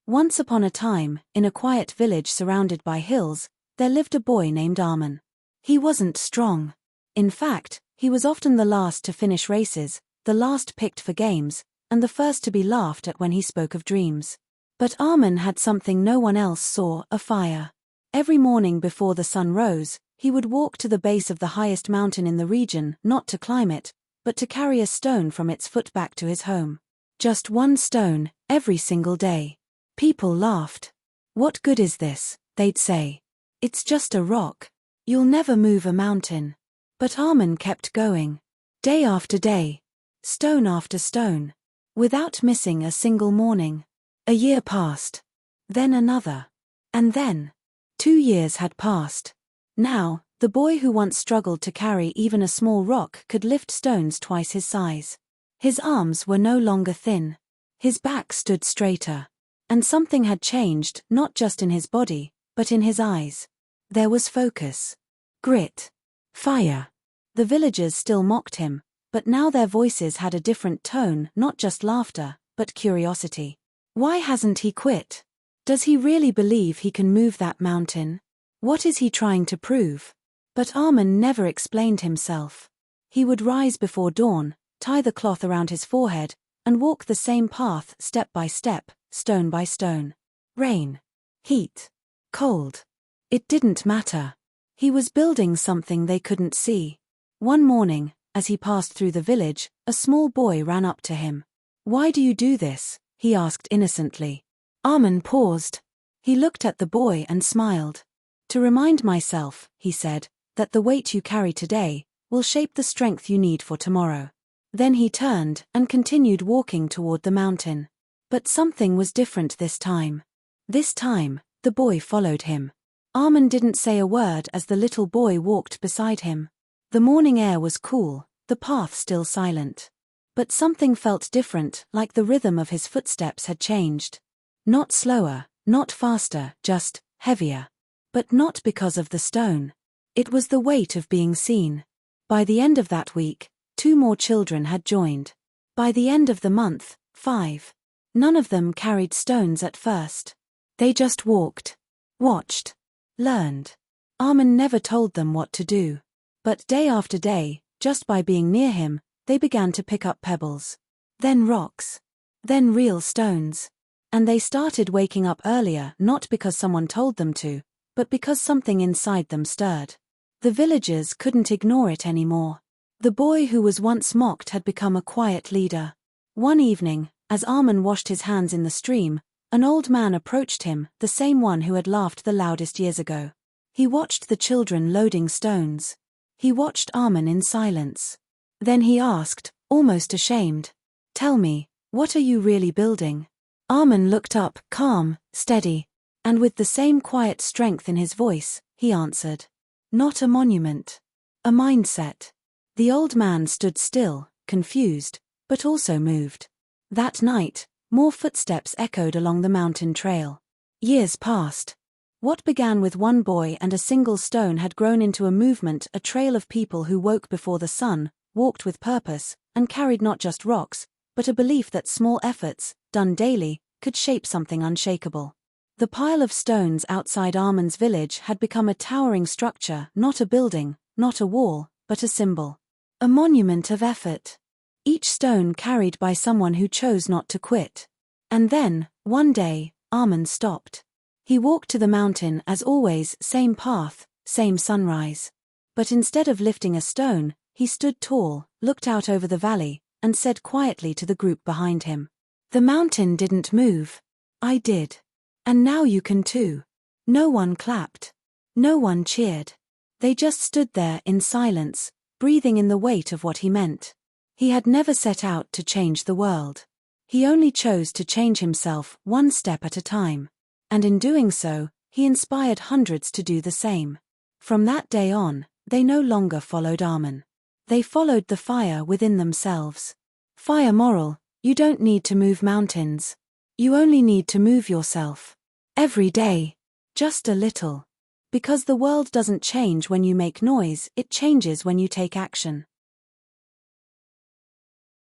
Once upon a time, in a quiet village surrounded by hills, there lived a boy named Arman. He wasn't strong. In fact, he was often the last to finish races, the last picked for games, and the first to be laughed at when he spoke of dreams. But Arman had something no one else saw: a fire. Every morning before the sun rose, he would walk to the base of the highest mountain in the region, not to climb it, but to carry a stone from its foot back to his home. Just one stone, every single day. People laughed. "What good is this?" they'd say. "It's just a rock. You'll never move a mountain." But Arman kept going. Day after day. Stone after stone. Without missing a single morning. A year passed. Then another. And then 2 years had passed. Now, the boy who once struggled to carry even a small rock could lift stones twice his size. His arms were no longer thin. His back stood straighter. And something had changed, not just in his body, but in his eyes. There was focus. Grit. Fire. The villagers still mocked him, but now their voices had a different tone, not just laughter, but curiosity. Why hasn't he quit? Does he really believe he can move that mountain? What is he trying to prove? But Arman never explained himself. He would rise before dawn, tie the cloth around his forehead, and walk the same path step by step, stone by stone. Rain. Heat. Cold. It didn't matter. He was building something they couldn't see. One morning, as he passed through the village, a small boy ran up to him. "Why do you do this?" he asked innocently. Arman paused. He looked at the boy and smiled. "To remind myself," he said, "that the weight you carry today will shape the strength you need for tomorrow." Then he turned and continued walking toward the mountain. But something was different this time. This time, the boy followed him. Arman didn't say a word as the little boy walked beside him. The morning air was cool, the path still silent. But something felt different, like the rhythm of his footsteps had changed. Not slower, not faster, just heavier. But not because of the stone. It was the weight of being seen. By the end of that week, 2 more children had joined. By the end of the month, 5. None of them carried stones at first. They just walked. Watched. Learned. Arman never told them what to do. But day after day, just by being near him, they began to pick up pebbles. Then rocks. Then real stones. And they started waking up earlier, not because someone told them to, but because something inside them stirred. The villagers couldn't ignore it anymore. The boy who was once mocked had become a quiet leader. One evening, as Arman washed his hands in the stream, an old man approached him, the same one who had laughed the loudest years ago. He watched the children loading stones. He watched Arman in silence. Then he asked, almost ashamed, "Tell me, what are you really building?" Arman looked up, calm, steady, and with the same quiet strength in his voice, he answered, "Not a monument. A mindset." The old man stood still, confused, but also moved. That night, more footsteps echoed along the mountain trail. Years passed. What began with one boy and a single stone had grown into a movement, a trail of people who woke before the sun, walked with purpose, and carried not just rocks, but a belief that small efforts, done daily, could shape something unshakable. The pile of stones outside Arman's village had become a towering structure, not a building, not a wall, but a symbol. A monument of effort. Each stone carried by someone who chose not to quit. And then, one day, Arman stopped. He walked to the mountain as always, same path, same sunrise. But instead of lifting a stone, he stood tall, looked out over the valley, and said quietly to the group behind him, "The mountain didn't move. I did. And now you can too." No one clapped. No one cheered. They just stood there in silence, breathing in the weight of what he meant. He had never set out to change the world. He only chose to change himself one step at a time. And in doing so, he inspired hundreds to do the same. From that day on, they no longer followed Arman. They followed the fire within themselves. Fire moral: you don't need to move mountains. You only need to move yourself. Every day. Just a little. Because the world doesn't change when you make noise, it changes when you take action.